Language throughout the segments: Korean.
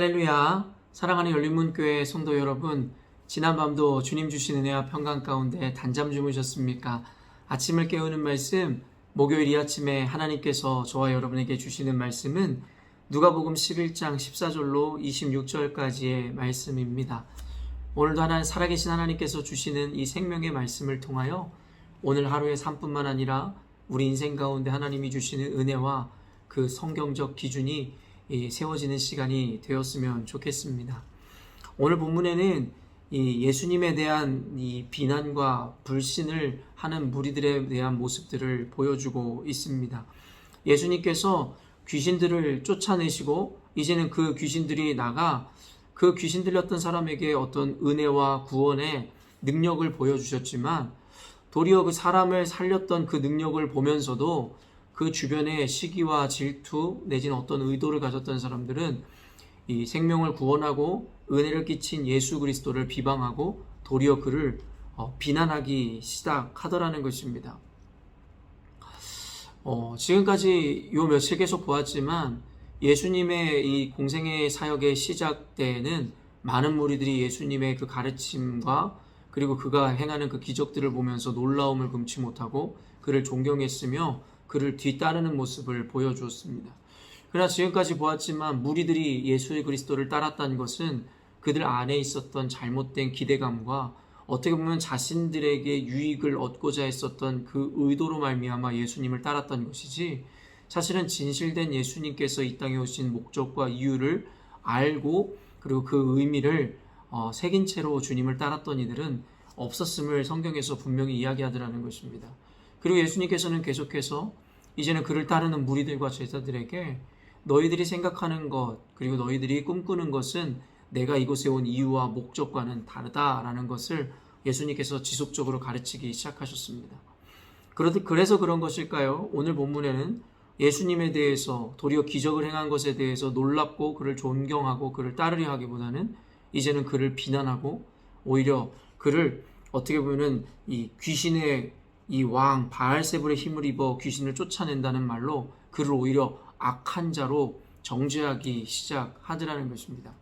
할렐루야. 사랑하는 열린문교회 성도 여러분, 지난밤도 주님 주신 은혜와 평강 가운데 단잠 주무셨습니까? 아침을 깨우는 말씀, 목요일 이 아침에 하나님께서 저와 여러분에게 주시는 말씀은 누가복음 11장 14절로 26절까지의 말씀입니다. 오늘도 살아계신 하나님께서 주시는 이 생명의 말씀을 통하여 오늘 하루의 삶뿐만 아니라 우리 인생 가운데 하나님이 주시는 은혜와 그 성경적 기준이 세워지는 시간이 되었으면 좋겠습니다. 오늘 본문에는 예수님에 대한 이 비난과 불신을 하는 무리들에 대한 모습들을 보여주고 있습니다. 예수님께서 귀신들을 쫓아내시고 이제는 그 귀신들이 나가 그 귀신 들렸던 사람에게 어떤 은혜와 구원의 능력을 보여주셨지만 도리어 그 사람을 살렸던 그 능력을 보면서도 그 주변에 시기와 질투 내지는 어떤 의도를 가졌던 사람들은 이 생명을 구원하고 은혜를 끼친 예수 그리스도를 비방하고 도리어 그를 비난하기 시작하더라는 것입니다. 지금까지 요 며칠 계속 보았지만 예수님의 이 공생의 사역의 시작 때에는 많은 무리들이 예수님의 그 가르침과 그리고 그가 행하는 그 기적들을 보면서 놀라움을 금치 못하고 그를 존경했으며 그를 뒤따르는 모습을 보여주었습니다. 그러나 지금까지 보았지만 무리들이 예수 그리스도를 따랐다는 것은 그들 안에 있었던 잘못된 기대감과 어떻게 보면 자신들에게 유익을 얻고자 했었던 그 의도로 말미암아 예수님을 따랐던 것이지 사실은 진실된 예수님께서 이 땅에 오신 목적과 이유를 알고 그리고 그 의미를 새긴 채로 주님을 따랐던 이들은 없었음을 성경에서 분명히 이야기하더라는 것입니다. 그리고 예수님께서는 계속해서 이제는 그를 따르는 무리들과 제자들에게 너희들이 생각하는 것 그리고 너희들이 꿈꾸는 것은 내가 이곳에 온 이유와 목적과는 다르다라는 것을 예수님께서 지속적으로 가르치기 시작하셨습니다. 그래서 그런 것일까요? 오늘 본문에는 예수님에 대해서 도리어 기적을 행한 것에 대해서 놀랍고 그를 존경하고 그를 따르려 하기보다는 이제는 그를 비난하고 오히려 그를 어떻게 보면은 이 귀신의 이 왕 바알세불의 힘을 입어 귀신을 쫓아낸다는 말로 그를 오히려 악한 자로 정죄하기 시작하더라는 것입니다.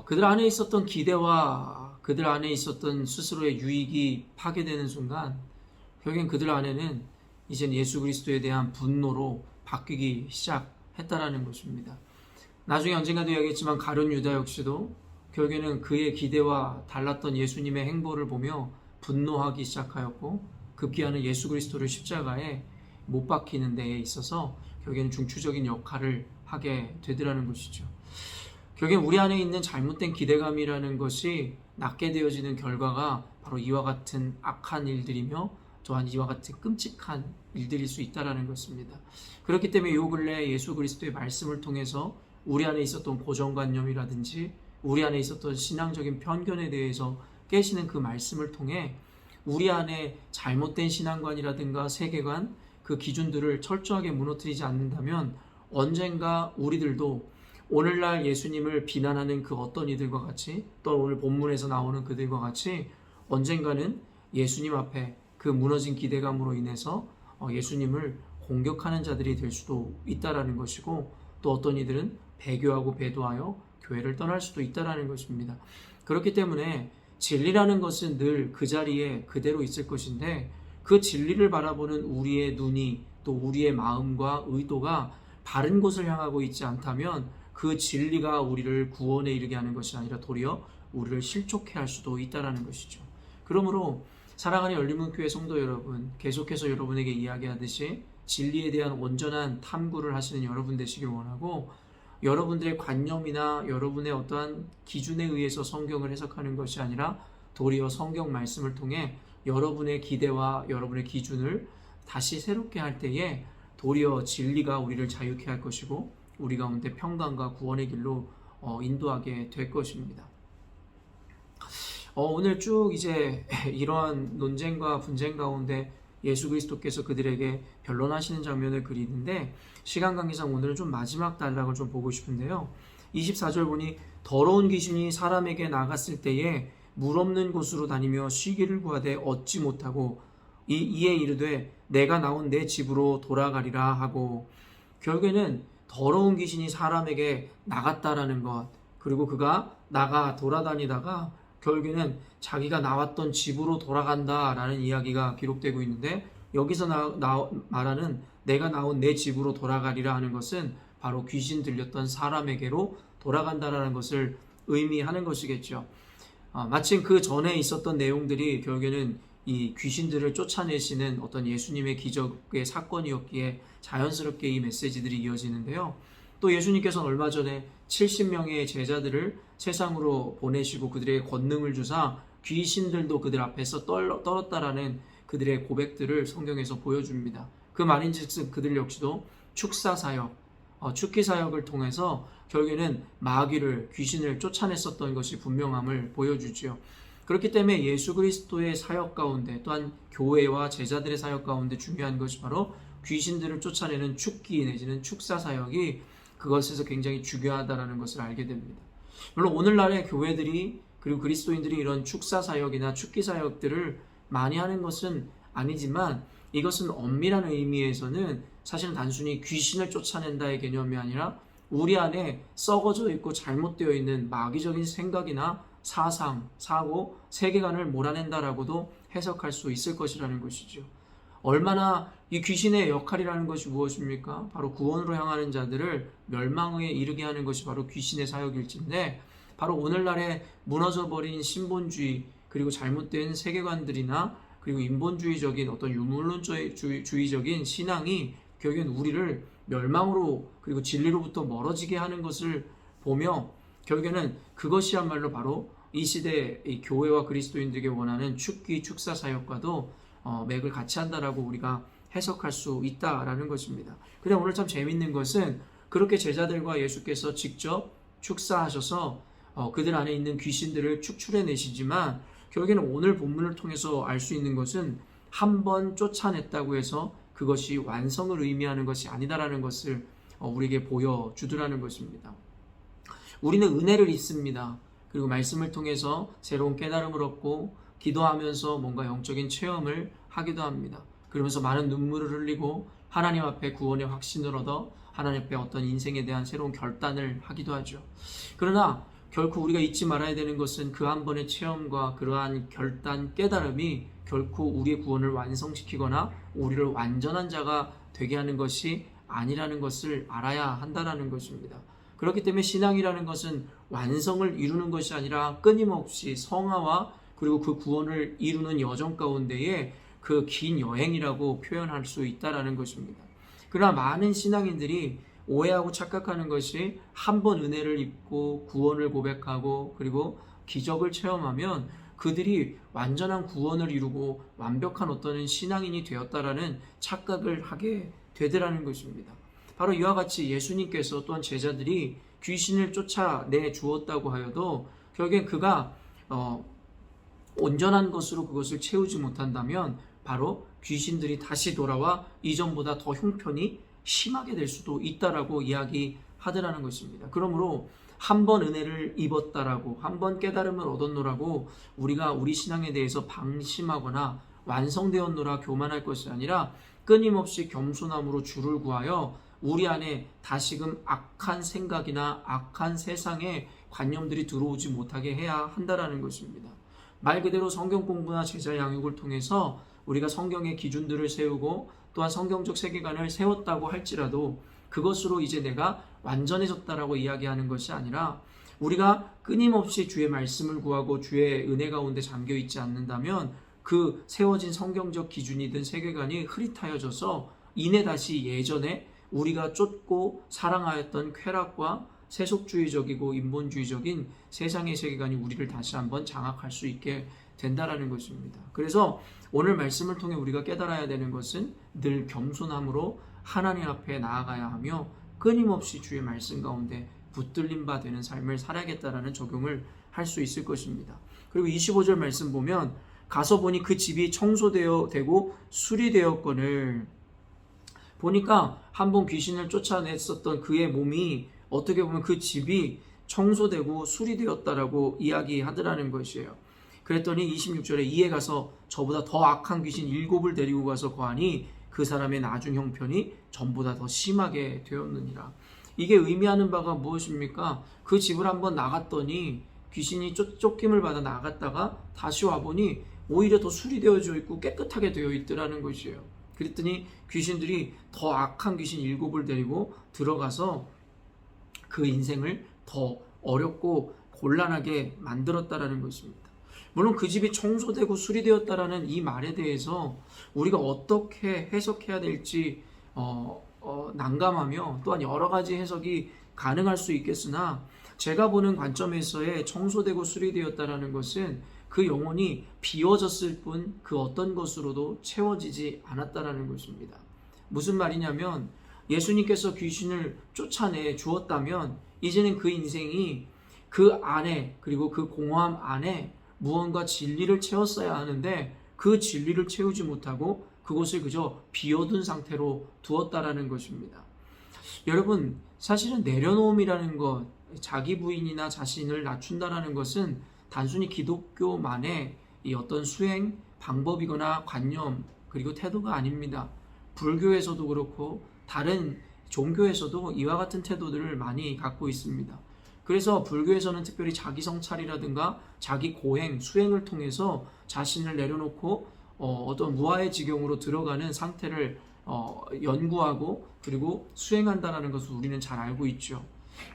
그들 안에 있었던 기대와 그들 안에 있었던 스스로의 유익이 파괴되는 순간 결국엔 그들 안에는 이젠 예수 그리스도에 대한 분노로 바뀌기 시작했다라는 것입니다. 나중에 언젠가도 이야기했지만 가룟 유다 역시도 결국에는 그의 기대와 달랐던 예수님의 행보를 보며 분노하기 시작하였고 급기야는 예수 그리스도를 십자가에 못 박히는 데에 있어서 결국에는 중추적인 역할을 하게 되더라는 것이죠. 결국엔 우리 안에 있는 잘못된 기대감이라는 것이 낳게 되어지는 결과가 바로 이와 같은 악한 일들이며 또한 이와 같은 끔찍한 일들일 수 있다는 것입니다. 그렇기 때문에 요 근래 예수 그리스도의 말씀을 통해서 우리 안에 있었던 고정관념이라든지 우리 안에 있었던 신앙적인 편견에 대해서 깨시는 그 말씀을 통해 우리 안에 잘못된 신앙관이라든가 세계관 그 기준들을 철저하게 무너뜨리지 않는다면 언젠가 우리들도 오늘날 예수님을 비난하는 그 어떤 이들과 같이 또 오늘 본문에서 나오는 그들과 같이 언젠가는 예수님 앞에 그 무너진 기대감으로 인해서 예수님을 공격하는 자들이 될 수도 있다라는 것이고 또 어떤 이들은 배교하고 배도하여 교회를 떠날 수도 있다라는 것입니다. 그렇기 때문에 진리라는 것은 늘 그 자리에 그대로 있을 것인데 그 진리를 바라보는 우리의 눈이 또 우리의 마음과 의도가 바른 곳을 향하고 있지 않다면 그 진리가 우리를 구원에 이르게 하는 것이 아니라 도리어 우리를 실족해 할 수도 있다라는 것이죠. 그러므로 사랑하는 열린문교회 성도 여러분, 계속해서 여러분에게 이야기하듯이 진리에 대한 온전한 탐구를 하시는 여러분 되시길 원하고 여러분들의 관념이나 여러분의 어떠한 기준에 의해서 성경을 해석하는 것이 아니라 도리어 성경 말씀을 통해 여러분의 기대와 여러분의 기준을 다시 새롭게 할 때에 도리어 진리가 우리를 자유케 할 것이고 우리 가운데 평강과 구원의 길로 인도하게 될 것입니다. 오늘 쭉 이제 이러한 논쟁과 분쟁 가운데 예수 그리스도께서 그들에게 변론하시는 장면을 그리는데 시간 관계상 오늘은 좀 마지막 단락을 좀 보고 싶은데요. 24절 보니 더러운 귀신이 사람에게 나갔을 때에 물 없는 곳으로 다니며 쉬기를 구하되 얻지 못하고 이에 이르되 내가 나온 내 집으로 돌아가리라 하고 결국에는 더러운 귀신이 사람에게 나갔다라는 것, 그리고 그가 나가 돌아다니다가 결국에는 자기가 나왔던 집으로 돌아간다라는 이야기가 기록되고 있는데, 여기서 말하는 내가 나온 내 집으로 돌아가리라 하는 것은 바로 귀신 들렸던 사람에게로 돌아간다라는 것을 의미하는 것이겠죠. 마침 그 전에 있었던 내용들이 결국에는 이 귀신들을 쫓아내시는 어떤 예수님의 기적의 사건이었기에 자연스럽게 이 메시지들이 이어지는데요. 또 예수님께서는 얼마 전에 70명의 제자들을 세상으로 보내시고 그들에게 권능을 주사 귀신들도 그들 앞에서 떨었다라는 그들의 고백들을 성경에서 보여줍니다. 그 말인즉슨 그들 역시도 축사사역, 축기사역을 통해서 결국에는 마귀를, 귀신을 쫓아냈었던 것이 분명함을 보여주죠. 그렇기 때문에 예수 그리스도의 사역 가운데, 또한 교회와 제자들의 사역 가운데 중요한 것이 바로 귀신들을 쫓아내는 축기 내지는 축사사역이 그것에서 굉장히 중요하다는 것을 알게 됩니다. 물론 오늘날의 교회들이, 그리고 그리스도인들이 이런 축사사역이나 축기사역들을 많이 하는 것은 아니지만, 이것은 엄밀한 의미에서는 사실은 단순히 귀신을 쫓아낸다의 개념이 아니라 우리 안에 썩어져 있고 잘못되어 있는 마귀적인 생각이나 사상, 사고, 세계관을 몰아낸다라고도 해석할 수 있을 것이라는 것이죠. 얼마나 이 귀신의 역할이라는 것이 무엇입니까? 바로 구원으로 향하는 자들을 멸망에 이르게 하는 것이 바로 귀신의 사역일진데, 바로 오늘날의 무너져버린 신본주의, 그리고 잘못된 세계관들이나 그리고 인본주의적인 어떤 유물론주의적인 신앙이 결국엔 우리를 멸망으로, 그리고 진리로부터 멀어지게 하는 것을 보며, 결국에는 그것이야말로 바로 이 시대 이 교회와 그리스도인들에게 원하는 축기, 축사 사역과도 맥을 같이 한다라고 우리가 해석할 수 있다라는 것입니다. 그런데 오늘 참 재밌는 것은, 그렇게 제자들과 예수께서 직접 축사하셔서 그들 안에 있는 귀신들을 축출해내시지만, 결국에는 오늘 본문을 통해서 알 수 있는 것은 한 번 쫓아냈다고 해서 그것이 완성을 의미하는 것이 아니다라는 것을 우리에게 보여주더라는 것입니다. 우리는 은혜를 입습니다. 그리고 말씀을 통해서 새로운 깨달음을 얻고 기도하면서 뭔가 영적인 체험을 하기도 합니다. 그러면서 많은 눈물을 흘리고 하나님 앞에 구원의 확신을 얻어 하나님 앞에 어떤 인생에 대한 새로운 결단을 하기도 하죠. 그러나 결코 우리가 잊지 말아야 되는 것은 그 한 번의 체험과 그러한 결단, 깨달음이 결코 우리의 구원을 완성시키거나 우리를 완전한 자가 되게 하는 것이 아니라는 것을 알아야 한다는 것입니다. 그렇기 때문에 신앙이라는 것은 완성을 이루는 것이 아니라 끊임없이 성화와 그리고 그 구원을 이루는 여정 가운데에 그 긴 여행이라고 표현할 수 있다는 것입니다. 그러나 많은 신앙인들이 오해하고 착각하는 것이 한 번 은혜를 입고 구원을 고백하고 그리고 기적을 체험하면 그들이 완전한 구원을 이루고 완벽한 어떤 신앙인이 되었다라는 착각을 하게 되더라는 것입니다. 바로 이와 같이 예수님께서 또한 제자들이 귀신을 쫓아내 주었다고 하여도 결국엔 그가 온전한 것으로 그것을 채우지 못한다면 바로 귀신들이 다시 돌아와 이전보다 더 형편이 심하게 될 수도 있다라고 이야기하더라는 것입니다. 그러므로 한 번 은혜를 입었다라고, 한 번 깨달음을 얻었노라고 우리가 우리 신앙에 대해서 방심하거나 완성되었노라 교만할 것이 아니라 끊임없이 겸손함으로 주를 구하여 우리 안에 다시금 악한 생각이나 악한 세상의 관념들이 들어오지 못하게 해야 한다라는 것입니다. 말 그대로 성경 공부나 제자 양육을 통해서 우리가 성경의 기준들을 세우고 또한 성경적 세계관을 세웠다고 할지라도 그것으로 이제 내가 완전해졌다라고 이야기하는 것이 아니라 우리가 끊임없이 주의 말씀을 구하고 주의 은혜 가운데 잠겨있지 않는다면 그 세워진 성경적 기준이든 세계관이 흐릿하여져서 이내 다시 예전에 우리가 쫓고 사랑하였던 쾌락과 세속주의적이고 인본주의적인 세상의 세계관이 우리를 다시 한번 장악할 수 있게 된다라는 것입니다. 그래서 오늘 말씀을 통해 우리가 깨달아야 되는 것은 늘 겸손함으로 하나님 앞에 나아가야 하며 끊임없이 주의 말씀 가운데 붙들림 바 되는 삶을 살아야겠다라는 적용을 할 수 있을 것입니다. 그리고 25절 말씀 보면 가서 보니 그 집이 청소되고 수리되었거늘, 보니까 한번 귀신을 쫓아냈었던 그의 몸이 어떻게 보면 그 집이 청소되고 수리되었다라고 이야기하더라는 것이에요. 그랬더니 26절에 이에 가서 저보다 더 악한 귀신 7을 데리고 가서 거하니 그 사람의 나중 형편이 전보다 더 심하게 되었느니라. 이게 의미하는 바가 무엇입니까? 그 집을 한번 나갔더니 귀신이 쫓김을 받아 나갔다가 다시 와보니 오히려 더 수리되어져 있고 깨끗하게 되어 있더라는 것이에요. 그랬더니 귀신들이 더 악한 귀신 7을 데리고 들어가서 그 인생을 더 어렵고 곤란하게 만들었다라는 것입니다. 물론 그 집이 청소되고 수리되었다라는 이 말에 대해서 우리가 어떻게 해석해야 될지 난감하며 또한 여러 가지 해석이 가능할 수 있겠으나 제가 보는 관점에서의 청소되고 수리되었다라는 것은 그 영혼이 비워졌을 뿐 그 어떤 것으로도 채워지지 않았다라는 것입니다. 무슨 말이냐면 예수님께서 귀신을 쫓아내 주었다면 이제는 그 인생이 그 안에 그리고 그 공허함 안에 무언가 진리를 채웠어야 하는데 그 진리를 채우지 못하고 그곳을 그저 비워둔 상태로 두었다라는 것입니다. 여러분, 사실은 내려놓음이라는 것, 자기 부인이나 자신을 낮춘다라는 것은 단순히 기독교만의 이 어떤 수행 방법이거나 관념 그리고 태도가 아닙니다. 불교에서도 그렇고 다른 종교에서도 이와 같은 태도들을 많이 갖고 있습니다. 그래서 불교에서는 특별히 자기 성찰이라든가 자기 고행, 수행을 통해서 자신을 내려놓고 어떤 무아의 지경으로 들어가는 상태를 연구하고 그리고 수행한다는 것을 우리는 잘 알고 있죠.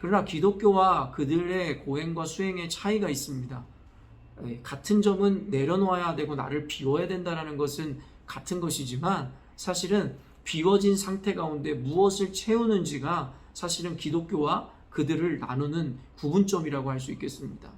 그러나 기독교와 그들의 고행과 수행의 차이가 있습니다. 같은 점은 내려놓아야 되고 나를 비워야 된다는 것은 같은 것이지만 사실은 비워진 상태 가운데 무엇을 채우는지가 사실은 기독교와 그들을 나누는 구분점이라고 할 수 있겠습니다.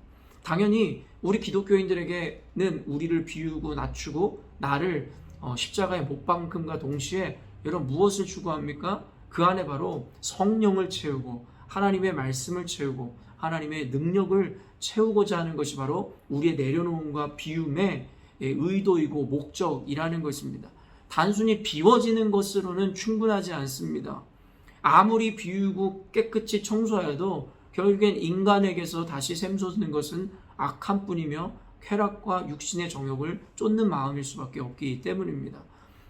당연히 우리 기독교인들에게는 우리를 비우고 낮추고 나를 십자가에 못 박음과 동시에 여러분 무엇을 추구합니까? 그 안에 바로 성령을 채우고 하나님의 말씀을 채우고 하나님의 능력을 채우고자 하는 것이 바로 우리의 내려놓음과 비움의 의도이고 목적이라는 것입니다. 단순히 비워지는 것으로는 충분하지 않습니다. 아무리 비우고 깨끗이 청소해도 결국엔 인간에게서 다시 샘솟는 것은 악한 뿐이며 쾌락과 육신의 정욕을 쫓는 마음일 수밖에 없기 때문입니다.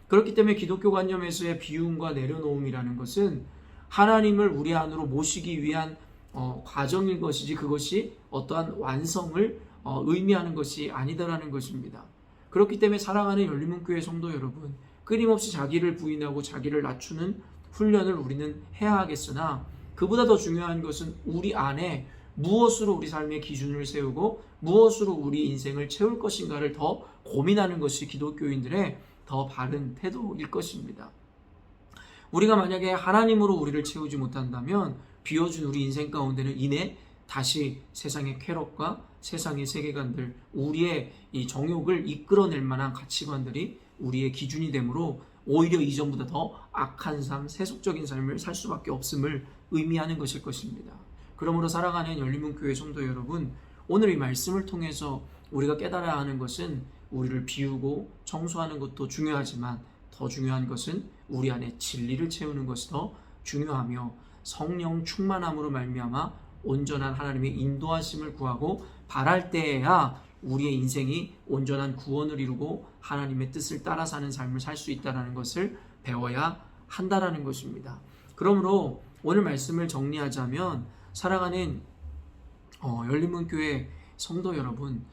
그렇기 때문에 기독교 관념에서의 비움과 내려놓음이라는 것은 하나님을 우리 안으로 모시기 위한 과정인 것이지 그것이 어떠한 완성을 의미하는 것이 아니다라는 것입니다. 그렇기 때문에 사랑하는 열린문교회 성도 여러분, 끊임없이 자기를 부인하고 자기를 낮추는 훈련을 우리는 해야 하겠으나 그보다 더 중요한 것은 우리 안에 무엇으로 우리 삶의 기준을 세우고 무엇으로 우리 인생을 채울 것인가를 더 고민하는 것이 기독교인들의 더 바른 태도일 것입니다. 우리가 만약에 하나님으로 우리를 채우지 못한다면 비워준 우리 인생 가운데는 이내 다시 세상의 쾌락과 세상의 세계관들, 우리의 이 정욕을 이끌어낼 만한 가치관들이 우리의 기준이 되므로 오히려 이전보다 더 악한 삶, 세속적인 삶을 살 수밖에 없음을 의미하는 것일 것입니다. 그러므로 사랑하는 열린문교회 성도 여러분, 오늘 이 말씀을 통해서 우리가 깨달아야 하는 것은 우리를 비우고 청소하는 것도 중요하지만 더 중요한 것은 우리 안에 진리를 채우는 것이 더 중요하며 성령 충만함으로 말미암아 온전한 하나님의 인도하심을 구하고 바랄 때에야 우리의 인생이 온전한 구원을 이루고 하나님의 뜻을 따라 사는 삶을 살 수 있다는 것을 배워야 한다는 것입니다. 그러므로 오늘 말씀을 정리하자면 사랑하는 열린문교회 성도 여러분,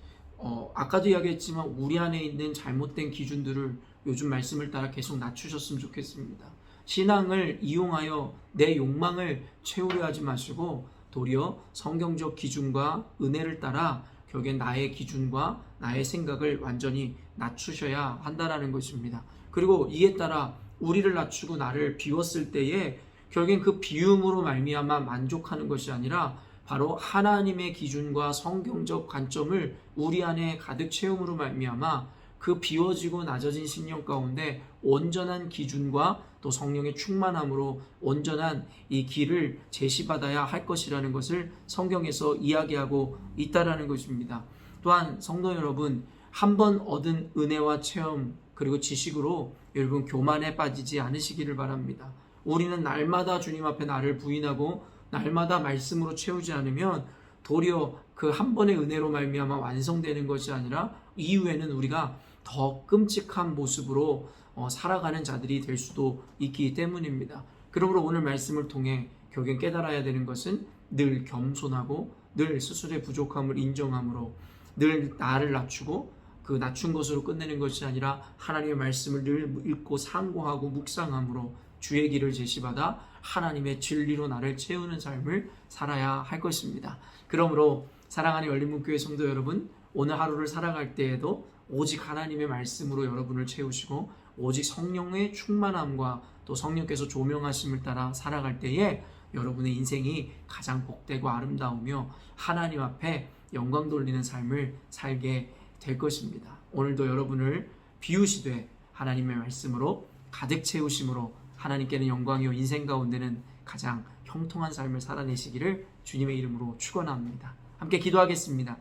아까도 이야기했지만 우리 안에 있는 잘못된 기준들을 요즘 말씀을 따라 계속 낮추셨으면 좋겠습니다. 신앙을 이용하여 내 욕망을 채우려 하지 마시고 도리어 성경적 기준과 은혜를 따라 결국엔 나의 기준과 나의 생각을 완전히 낮추셔야 한다는 것입니다. 그리고 이에 따라 우리를 낮추고 나를 비웠을 때에 결국엔 그 비움으로 말미암아 만족하는 것이 아니라 바로 하나님의 기준과 성경적 관점을 우리 안에 가득 채움으로 말미암아 그 비워지고 낮아진 심령 가운데 온전한 기준과 또 성령의 충만함으로 온전한 이 길을 제시받아야 할 것이라는 것을 성경에서 이야기하고 있다라는 것입니다. 또한 성도 여러분, 한 번 얻은 은혜와 체험 그리고 지식으로 여러분 교만에 빠지지 않으시기를 바랍니다. 우리는 날마다 주님 앞에 나를 부인하고 날마다 말씀으로 채우지 않으면 도리어 그 한 번의 은혜로 말미암아 완성되는 것이 아니라 이후에는 우리가 더 끔찍한 모습으로 살아가는 자들이 될 수도 있기 때문입니다. 그러므로 오늘 말씀을 통해 결국엔 깨달아야 되는 것은 늘 겸손하고 늘 스스로의 부족함을 인정함으로 늘 나를 낮추고 그 낮춘 것으로 끝내는 것이 아니라 하나님의 말씀을 늘 읽고 상고하고 묵상함으로 주의 길을 제시받아 하나님의 진리로 나를 채우는 삶을 살아야 할 것입니다. 그러므로 사랑하는 열린문교회 성도 여러분, 오늘 하루를 살아갈 때에도 오직 하나님의 말씀으로 여러분을 채우시고 오직 성령의 충만함과 또 성령께서 조명하심을 따라 살아갈 때에 여러분의 인생이 가장 복되고 아름다우며 하나님 앞에 영광 돌리는 삶을 살게 될 것입니다. 오늘도 여러분을 비우시되 하나님의 말씀으로 가득 채우심으로 하나님께는 영광이요 인생 가운데는 가장 형통한 삶을 살아내시기를 주님의 이름으로 축원합니다. 함께 기도하겠습니다.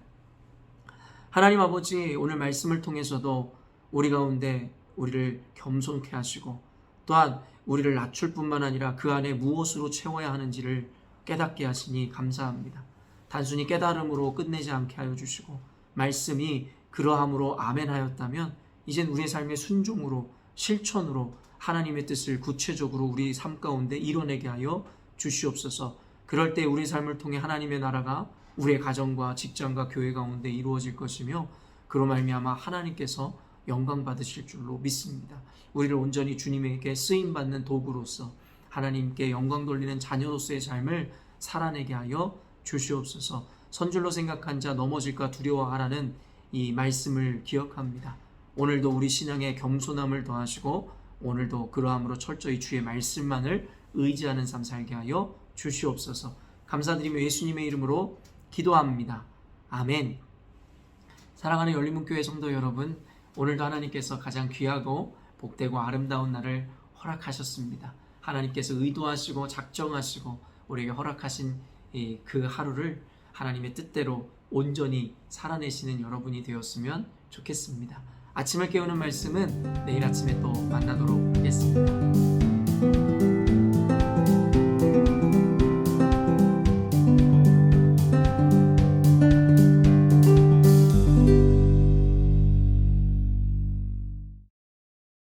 하나님 아버지, 오늘 말씀을 통해서도 우리 가운데 우리를 겸손케 하시고 또한 우리를 낮출 뿐만 아니라 그 안에 무엇으로 채워야 하는지를 깨닫게 하시니 감사합니다. 단순히 깨달음으로 끝내지 않게 하여 주시고 말씀이 그러함으로 아멘 하였다면 이젠 우리의 삶의 순종으로 실천으로 하나님의 뜻을 구체적으로 우리 삶 가운데 이뤄내게 하여 주시옵소서. 그럴 때 우리 삶을 통해 하나님의 나라가 우리의 가정과 직장과 교회 가운데 이루어질 것이며 그로 말미암아 하나님께서 영광 받으실 줄로 믿습니다. 우리를 온전히 주님에게 쓰임받는 도구로서 하나님께 영광 돌리는 자녀로서의 삶을 살아내게 하여 주시옵소서. 선줄로 생각한 자 넘어질까 두려워하라는 이 말씀을 기억합니다. 오늘도 우리 신앙에 겸손함을 더하시고 오늘도 그러함으로 철저히 주의 말씀만을 의지하는 삶 살게 하여 주시옵소서. 감사드리며 예수님의 이름으로 기도합니다. 아멘. 사랑하는 열린문교회 성도 여러분, 오늘도 하나님께서 가장 귀하고 복되고 아름다운 날을 허락하셨습니다. 하나님께서 의도하시고 작정하시고 우리에게 허락하신 그 하루를 하나님의 뜻대로 온전히 살아내시는 여러분이 되었으면 좋겠습니다. 아침을 깨우는 말씀은 내일 아침에 또 만나도록 하겠습니다.